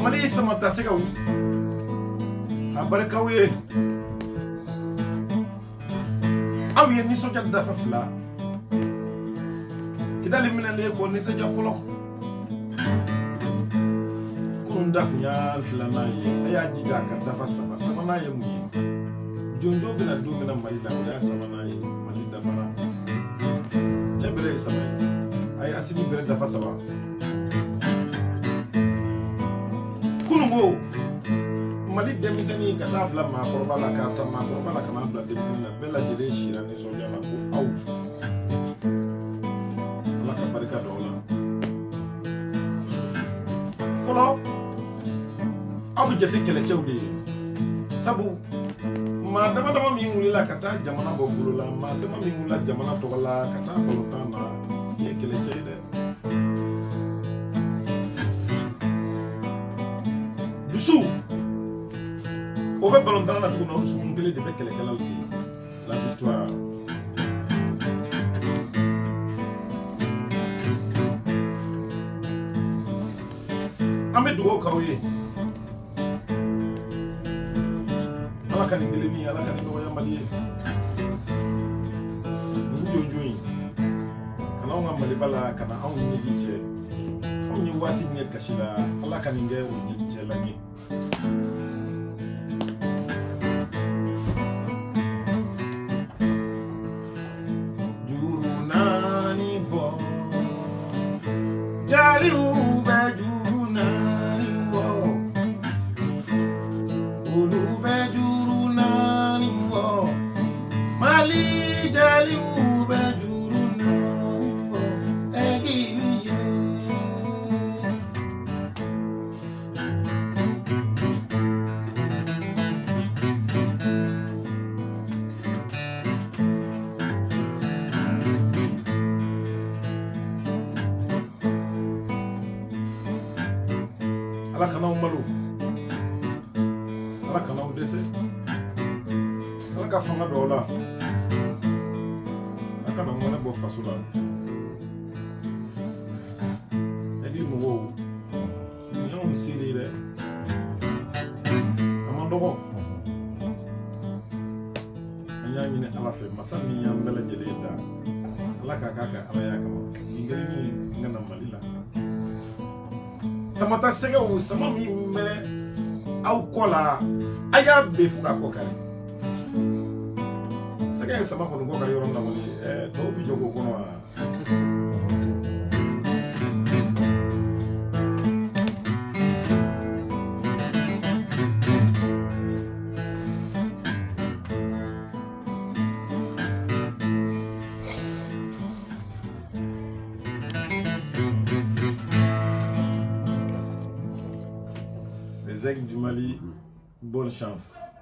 Mali sama tasega wu abarka wi awi ni soja dafa fla kidali minale ko ni soja folo kunda kunya fla nayi aya jija ka dafa sama nayi mu jonjo bina do mina mali da ya sama nayi mali da fara tebre sama ay asini bere dafa sama kunungo mali demiseni kata bla ma korba la kata ma korba la kana bla demiseni la bella jele shira ni soja la ko au la ka barika dola folo abu jete kele chewde sabu ma dama mi nguli la kata jamana bo bulu la ma dama mi ngula jamana to la kata bolota na ye kele chewde dusu obe ballon dans la tour nord sous ngele de bekele kelalti la victoire amedo kawe ala kan ngele ni ala kan no yamali njonjoyi kana on amali bala kana on ni dice on ni wati ni kashila ala kan ngele ni dice lagi Jali ube jurunani wo Ulube jurunani wo Mali jali ube jurunani wo Egini ye ala kana malu ala kana dese ala ka fanga dola ala kana mona bo fasula edi mo wo ni on siri le amandogo anya ni ala fe masami ya mbele jeleda ala ka ala ya kama ingere ni ngana malila samata sege o sama mi me au kola aya be fuka ko kare sege sama ko ngo kare yoron na mali to bi jogo ko no les aigles du Mali, bonne chance.